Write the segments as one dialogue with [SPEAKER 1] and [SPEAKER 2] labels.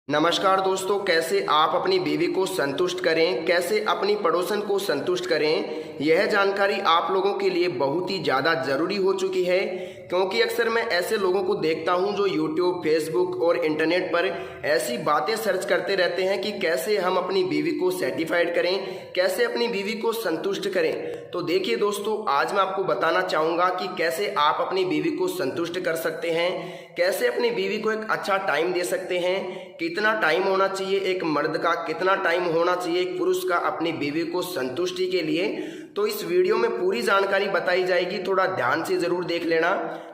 [SPEAKER 1] नमस्कार दोस्तों, कैसे आप अपनी बीवी को संतुष्ट करें, कैसे अपनी पड़ोसन को संतुष्ट करें, यह जानकारी आप लोगों के लिए बहुत ही ज़्यादा ज़रूरी हो चुकी है। क्योंकि अक्सर मैं ऐसे लोगों को देखता हूं जो YouTube, Facebook और इंटरनेट पर ऐसी बातें सर्च करते रहते हैं कि कैसे हम अपनी बीवी को सेटिस्फाइड करें, कैसे अपनी बीवी को संतुष्ट करें। तो देखिए दोस्तों, आज मैं आपको बताना चाहूँगा कि कैसे आप अपनी बीवी को संतुष्ट कर सकते हैं, कैसे अपनी बीवी को एक अच्छा टाइम दे सकते हैं, कितना टाइम होना चाहिए एक मर्द का, कितना टाइम होना चाहिए एक पुरुष का अपनी बीवी को संतुष्टि के लिए। तो इस वीडियो में पूरी जानकारी बताई जाएगी, थोड़ा ध्यान से ज़रूर देख लेना।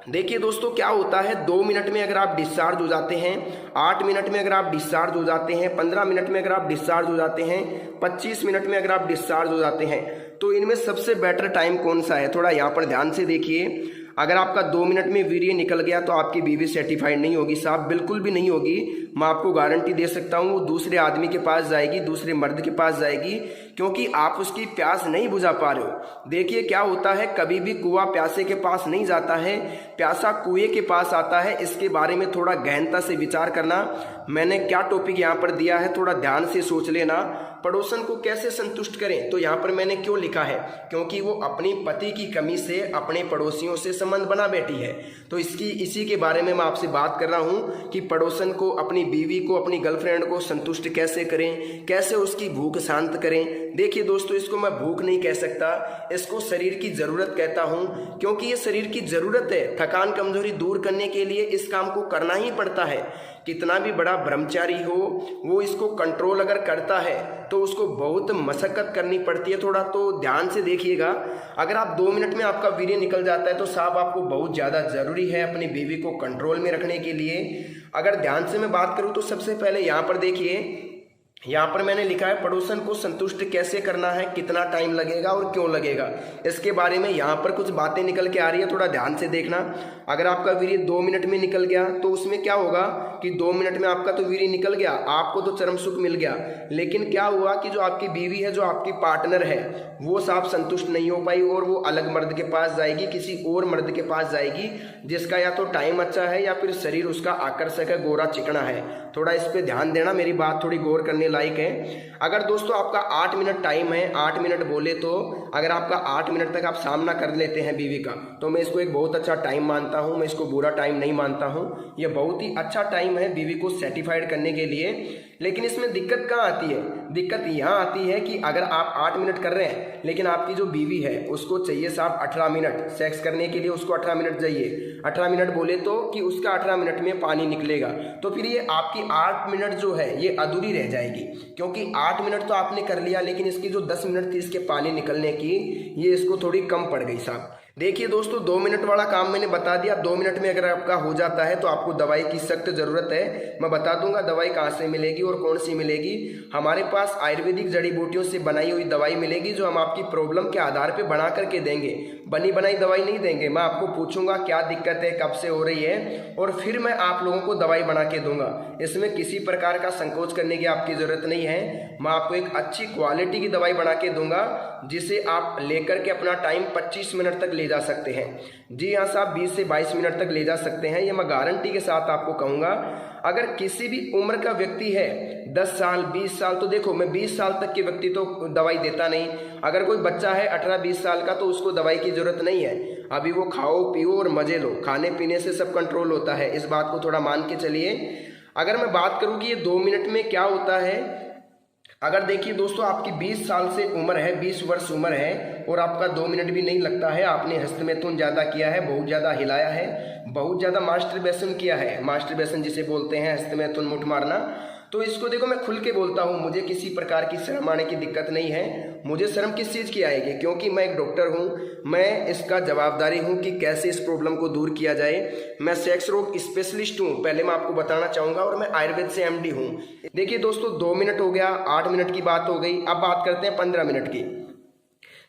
[SPEAKER 1] देखिए दोस्तों, क्या होता है 2 मिनट में अगर आप डिस्चार्ज हो जाते हैं, 8 मिनट में अगर आप डिस्चार्ज हो जाते हैं, 15 मिनट में अगर आप डिस्चार्ज हो जाते हैं, 25 मिनट में अगर आप डिस्चार्ज हो जाते हैं, तो इनमें सबसे बेटर टाइम कौन सा है, थोड़ा यहाँ पर ध्यान से देखिए। अगर आपका 2 मिनट में वीर्य निकल गया तो आपकी बीवी सेटिस्फाइड नहीं होगी साहब, बिल्कुल भी नहीं होगी। मैं आपको गारंटी दे सकता हूँ वो दूसरे आदमी के पास जाएगी, दूसरे मर्द के पास जाएगी, क्योंकि आप उसकी प्यास नहीं बुझा पा रहे हो। देखिए क्या होता है, कभी भी कुआं प्यासे के पास नहीं जाता है, प्यासा कुएं के पास आता है। इसके बारे में थोड़ा गहनता से विचार करना। मैंने क्या टॉपिक यहाँ पर दिया है थोड़ा ध्यान से सोच लेना। पड़ोसन को कैसे संतुष्ट करें, तो यहाँ पर मैंने क्यों लिखा है, क्योंकि वो अपनी पति की कमी से अपने पड़ोसियों से संबंध बना बैठी है। तो इसी के बारे में मैं आपसे बात कर रहा हूँ कि पड़ोसन को, अपनी बीवी को, अपनी गर्लफ्रेंड को संतुष्ट कैसे करें, कैसे उसकी भूख शांत करें। देखिए दोस्तों, इसको मैं भूख नहीं कह सकता, इसको शरीर की ज़रूरत कहता हूँ, क्योंकि ये शरीर की ज़रूरत है। थकान कमजोरी दूर करने के लिए इस काम को करना ही पड़ता है। कितना भी बड़ा ब्रह्मचारी हो, वो इसको कंट्रोल अगर करता है तो उसको बहुत मशक्कत करनी पड़ती है। थोड़ा तो ध्यान से देखिएगा। अगर आप 2 मिनट में आपका वीर्य निकल जाता है तो साहब आपको बहुत ज़्यादा ज़रूरी है अपनी बीवी को कंट्रोल में रखने के लिए। अगर ध्यान से मैं बात करूँ तो सबसे पहले यहाँ पर देखिए, यहाँ पर मैंने लिखा है पड़ोसन को संतुष्ट कैसे करना है, कितना टाइम लगेगा और क्यों लगेगा, इसके बारे में यहाँ पर कुछ बातें निकल के आ रही है, थोड़ा ध्यान से देखना। अगर आपका वीर्य 2 मिनट में निकल गया तो उसमें क्या होगा कि 2 मिनट में आपका तो वीर्य निकल गया, आपको तो चरम सुख मिल गया, लेकिन क्या हुआ कि जो आपकी बीवी है, जो आपकी पार्टनर है, वो साफ संतुष्ट नहीं हो पाई और वो अलग मर्द के पास जाएगी, किसी और मर्द के पास जाएगी जिसका या तो टाइम अच्छा है या फिर शरीर उसका आकर्षक है, गोरा चिकना है। थोड़ा इस पे ध्यान देना, मेरी बात थोड़ी गौर करने लायक है। अगर दोस्तों आपका 8 मिनट टाइम है, 8 मिनट बोले तो अगर आपका 8 मिनट तक आप सामना कर लेते हैं बीवी का, तो मैं इसको एक बहुत अच्छा टाइम मानता हूं, मैं इसको बुरा टाइम नहीं मानता हूं। यह बहुत ही अच्छा टाइम है बीवी को सेटिस्फाइड करने के लिए। लेकिन इसमें दिक्कत कहाँ आती है, दिक्कत यहाँ आती है कि अगर आप 8 मिनट कर रहे हैं लेकिन आपकी जो बीवी है उसको चाहिए साहब 18 मिनट सेक्स करने के लिए, उसको 18 मिनट चाहिए। 18 मिनट बोले तो कि उसका 18 मिनट में पानी निकलेगा, तो फिर ये आपकी 8 मिनट जो है ये अधूरी रह जाएगी, क्योंकि 8 मिनट तो आपने कर लिया लेकिन इसकी जो 10 मिनट थी इसके पानी निकलने की, ये इसको थोड़ी कम पड़ गई साहब। देखिए दोस्तों, 2 मिनट वाला काम मैंने बता दिया। 2 मिनट में अगर आपका हो जाता है तो आपको दवाई की सख्त ज़रूरत है। मैं बता दूंगा दवाई कहाँ से मिलेगी और कौन सी मिलेगी। हमारे पास आयुर्वेदिक जड़ी बूटियों से बनाई हुई दवाई मिलेगी जो हम आपकी प्रॉब्लम के आधार पे बना करके देंगे, बनी बनाई दवाई नहीं देंगे। मैं आपको पूछूंगा क्या दिक्कत है, कब से हो रही है, और फिर मैं आप लोगों को दवाई बना के दूंगा। इसमें किसी प्रकार का संकोच करने की आपकी ज़रूरत नहीं है। मैं आपको एक अच्छी क्वालिटी की दवाई बना के दूंगा जिसे आप लेकर के अपना टाइम 25 मिनट तक ले जा सकते हैं। जी हाँ साहब, 20 से 22 मिनट तक ले जा सकते हैं, ये मैं गारंटी के साथ आपको कहूँगा। अगर किसी भी उम्र का व्यक्ति है, 10 साल 20 साल, तो देखो मैं 20 साल तक के व्यक्ति तो दवाई देता नहीं। अगर कोई बच्चा है 18-20 साल का तो उसको दवाई की जरूरत नहीं है। अभी वो खाओ पियो और मजे लो, खाने पीने से सब कंट्रोल होता है, इस बात को थोड़ा मान के चलिए। अगर मैं बात करूँ कि ये 2 मिनट में क्या होता है, अगर देखिए दोस्तों आपकी 20 साल से उम्र है, 20 वर्ष उम्र है और आपका 2 मिनट भी नहीं लगता है, आपने हस्तमैथुन ज़्यादा किया है, बहुत ज़्यादा हिलाया है, बहुत ज़्यादा मास्टरबेशन किया है, मास्टरबेशन जिसे बोलते हैं हस्तमैथुन मुठ मारना, तो इसको देखो मैं खुल के बोलता हूँ, मुझे किसी प्रकार की शर्म आने की दिक्कत नहीं है। मुझे शर्म किस चीज़ की आएगी, क्योंकि मैं एक डॉक्टर हूँ, मैं इसका जवाबदारी हूँ कि कैसे इस प्रॉब्लम को दूर किया जाए। मैं सेक्स रोग स्पेशलिस्ट हूँ, पहले मैं आपको बताना चाहूँगा, और मैं आयुर्वेद से MD हूँ। देखिए दोस्तों, 2 मिनट हो गया, 8 मिनट की बात हो गई, अब बात करते हैं 15 मिनट की।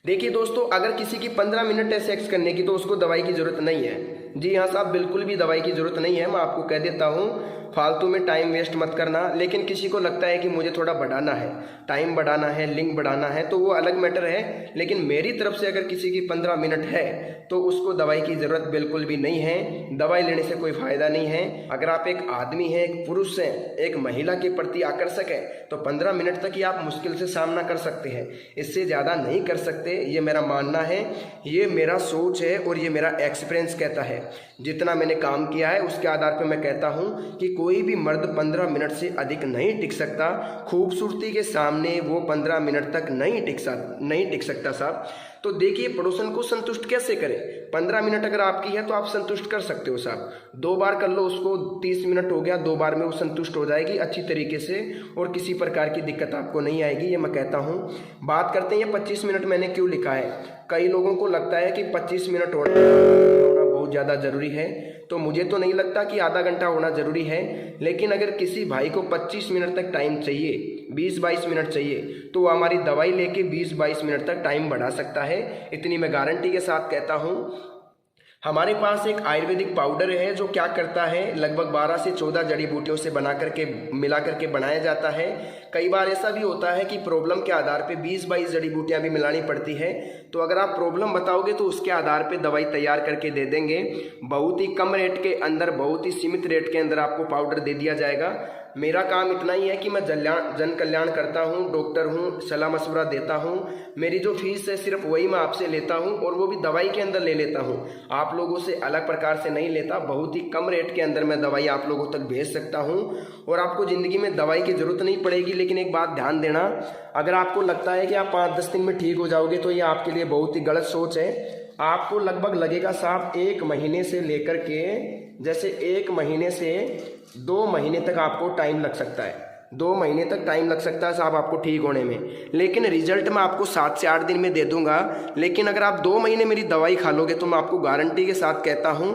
[SPEAKER 1] देखिए दोस्तों, अगर किसी की 15 मिनट है सेक्स करने की तो उसको दवाई की ज़रूरत नहीं है। जी हाँ साहब, बिल्कुल भी दवाई की ज़रूरत नहीं है, मैं आपको कह देता हूँ। फालतू में टाइम वेस्ट मत करना। लेकिन किसी को लगता है कि मुझे थोड़ा बढ़ाना है, टाइम बढ़ाना है, लिंक बढ़ाना है, तो वो अलग मैटर है। लेकिन मेरी तरफ से अगर किसी की 15 मिनट है तो उसको दवाई की ज़रूरत बिल्कुल भी नहीं है। दवाई लेने से कोई फ़ायदा नहीं है। अगर आप एक आदमी हैं, एक पुरुष हैं, एक महिला के प्रति आकर्षक है तो 15 मिनट तक ही आप मुश्किल से सामना कर सकते हैं, इससे ज़्यादा नहीं कर सकते। ये मेरा मानना है, ये मेरा सोच है और ये मेरा एक्सपीरियंस कहता है। जितना मैंने काम किया है उसके आधार पर मैं कहता हूँ कि कोई भी मर्द 15 मिनट से अधिक नहीं टिक सकता। खूबसूरती के सामने वो 15 मिनट तक नहीं टिक सकता साहब। तो देखिए, पड़ोसन को संतुष्ट कैसे करें। 15 मिनट अगर आपकी है तो आप संतुष्ट कर सकते हो साहब। 2 बार कर लो उसको, 30 मिनट हो गया, 2 बार में वो संतुष्ट हो जाएगी अच्छी तरीके से और किसी प्रकार की दिक्कत आपको नहीं आएगी, ये मैं कहता हूँ। बात करते हैं ये 25 मिनट मैंने क्यों लिखा है। कई लोगों को लगता है कि 25 मिनट होना बहुत ज़्यादा ज़रूरी है, तो मुझे तो नहीं लगता कि आधा घंटा होना ज़रूरी है। लेकिन अगर किसी भाई को 25 मिनट तक टाइम चाहिए, 20-22 मिनट चाहिए, तो वो हमारी दवाई लेके 20-22 मिनट तक टाइम बढ़ा सकता है। इतनी मैं गारंटी के साथ कहता हूँ। हमारे पास एक आयुर्वेदिक पाउडर है जो क्या करता है, लगभग 12 से 14 जड़ी बूटियों से मिला करके बनाया जाता है। कई बार ऐसा भी होता है कि प्रॉब्लम के आधार पे 20-22 जड़ी बूटियाँ भी मिलानी पड़ती है। तो अगर आप प्रॉब्लम बताओगे तो उसके आधार पे दवाई तैयार करके दे देंगे। बहुत ही कम रेट के अंदर, बहुत ही सीमित रेट के अंदर आपको पाउडर दे दिया जाएगा। मेरा काम इतना ही है कि मैं जन कल्याण करता हूँ, डॉक्टर हूँ, सलाह मशवरा देता हूँ। मेरी जो फीस है सिर्फ वही मैं आपसे लेता हूँ और वो भी दवाई के अंदर ले लेता हूँ, आप लोगों से अलग प्रकार से नहीं लेता। बहुत ही कम रेट के अंदर मैं दवाई आप लोगों तक भेज सकता हूँ और आपको ज़िंदगी में दवाई की ज़रूरत नहीं पड़ेगी। लेकिन एक बात ध्यान देना, अगर आपको लगता है कि आप 5-10 दिन में ठीक हो जाओगे तो ये आपके लिए बहुत ही गलत सोच है। आपको लगभग लगेगा साहब 1 महीने से लेकर के, जैसे 1 महीने से 2 महीने तक आपको टाइम लग सकता है। 2 महीने तक टाइम लग सकता है साहब आपको ठीक होने में। लेकिन रिजल्ट मैं आपको 7 से 8 दिन में दे दूंगा। लेकिन अगर आप 2 महीने मेरी दवाई खा लोगे तो मैं आपको गारंटी के साथ कहता हूँ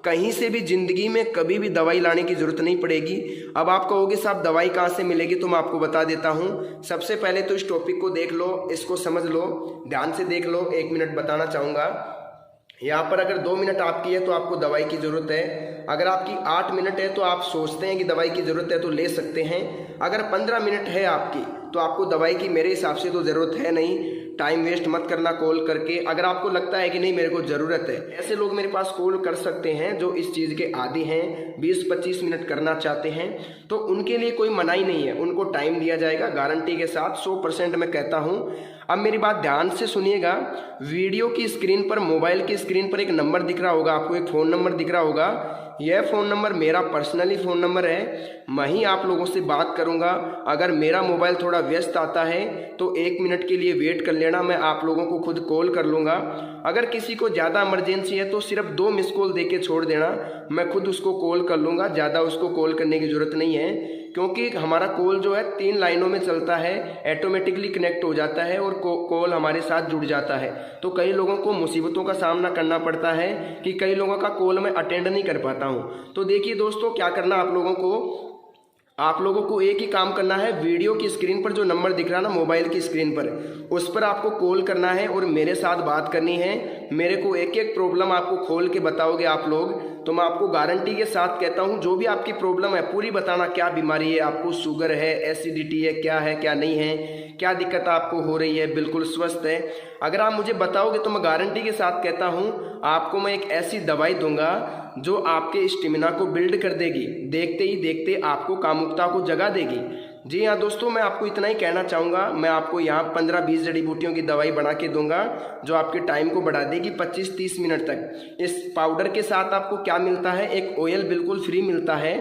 [SPEAKER 1] कहीं से भी ज़िंदगी में कभी भी दवाई लाने की ज़रूरत नहीं पड़ेगी। अब आप कहोगे साहब दवाई कहाँ से मिलेगी, तो मैं आपको बता देता हूँ। सबसे पहले तो इस टॉपिक को देख लो, इसको समझ लो, ध्यान से देख लो। 1 मिनट बताना चाहूँगा। यहाँ पर अगर 2 मिनट आपकी है तो आपको दवाई की ज़रूरत है। अगर आपकी 8 मिनट है तो आप सोचते हैं कि दवाई की ज़रूरत है तो ले सकते हैं। अगर 15 मिनट है आपकी तो आपको दवाई की मेरे हिसाब से तो ज़रूरत है नहीं। टाइम वेस्ट मत करना कॉल करके। अगर आपको लगता है कि नहीं मेरे को ज़रूरत है, ऐसे लोग मेरे पास कॉल कर सकते हैं जो इस चीज़ के आदी हैं, 20-25 मिनट करना चाहते हैं, तो उनके लिए कोई मनाही नहीं है, उनको टाइम दिया जाएगा गारंटी के साथ, 100% मैं कहता हूँ। अब मेरी बात ध्यान से सुनिएगा। वीडियो की स्क्रीन पर, मोबाइल की स्क्रीन पर एक नंबर दिख रहा होगा आपको, एक फ़ोन नंबर दिख रहा होगा। यह फ़ोन नंबर मेरा पर्सनली फ़ोन नंबर है। मैं ही आप लोगों से बात करूंगा। अगर मेरा मोबाइल थोड़ा व्यस्त आता है तो 1 मिनट के लिए वेट कर लेना, मैं आप लोगों को खुद कॉल कर लूँगा। अगर किसी को ज़्यादा इमरजेंसी है तो सिर्फ 2 मिस कॉल दे के छोड़ देना, मैं खुद उसको कॉल कर लूँगा। ज़्यादा उसको कॉल करने की ज़रूरत नहीं है, क्योंकि हमारा कॉल जो है 3 लाइनों में चलता है, ऑटोमेटिकली कनेक्ट हो जाता है और कॉल हमारे साथ जुड़ जाता है। तो कई लोगों को मुसीबतों का सामना करना पड़ता है कि कई लोगों का कॉल मैं अटेंड नहीं कर पाता हूँ। तो देखिए दोस्तों, क्या करना आप लोगों को एक ही काम करना है। वीडियो की स्क्रीन पर जो नंबर दिख रहा है ना, मोबाइल की स्क्रीन पर, उस पर आपको कॉल करना है और मेरे साथ बात करनी है। मेरे को एक एक प्रॉब्लम आपको खोल के बताओगे आप लोग, तो मैं आपको गारंटी के साथ कहता हूं जो भी आपकी प्रॉब्लम है पूरी बताना। क्या बीमारी है आपको, शुगर है, एसिडिटी है, क्या नहीं है, क्या दिक्कत आपको हो रही है, बिल्कुल स्वस्थ है। अगर आप मुझे बताओगे तो मैं गारंटी के साथ कहता हूं आपको मैं एक ऐसी दवाई दूंगा जो आपके स्टेमिना को बिल्ड कर देगी, देखते ही देखते आपको कामुकता को जगा देगी। जी हाँ दोस्तों, मैं आपको इतना ही कहना चाहूँगा। मैं आपको यहाँ 15-20 जड़ी बूटियों की दवाई बना के दूंगा जो आपके टाइम को बढ़ा देगी 25-30 मिनट तक। इस पाउडर के साथ आपको क्या मिलता है, एक ऑयल बिल्कुल फ्री मिलता है।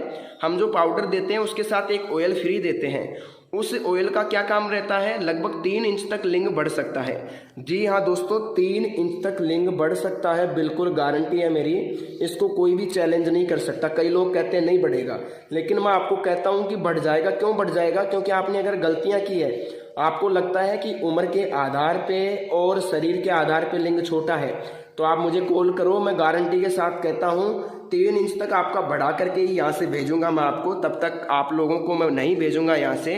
[SPEAKER 1] हम जो पाउडर देते हैं उसके साथ एक ऑयल फ्री देते हैं। उस ऑयल का क्या काम रहता है, लगभग 3 इंच तक लिंग बढ़ सकता है। जी हाँ दोस्तों, 3 इंच तक लिंग बढ़ सकता है, बिल्कुल गारंटी है मेरी। इसको कोई भी चैलेंज नहीं कर सकता। कई लोग कहते हैं नहीं बढ़ेगा, लेकिन मैं आपको कहता हूँ कि बढ़ जाएगा। क्यों बढ़ जाएगा? क्योंकि आपने अगर गलतियाँ की है, आपको लगता है कि उम्र के आधार पे और शरीर के आधार पे लिंग छोटा है, तो आप मुझे कॉल करो। मैं गारंटी के साथ कहता हूँ 3 इंच तक आपका बढ़ा करके ही यहाँ से भेजूंगा मैं आपको। तब तक आप लोगों को मैं नहीं भेजूंगा यहाँ से।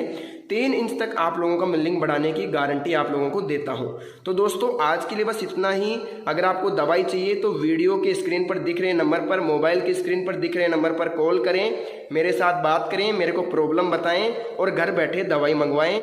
[SPEAKER 1] 3 इंच तक आप लोगों का मिल्लिंग बढ़ाने की गारंटी आप लोगों को देता हूं। तो दोस्तों आज के लिए बस इतना ही। अगर आपको दवाई चाहिए तो वीडियो के स्क्रीन पर दिख रहे नंबर पर, मोबाइल के स्क्रीन पर दिख रहे नंबर पर कॉल करें, मेरे साथ बात करें, मेरे को प्रॉब्लम बताएं और घर बैठे दवाई मंगवाएं।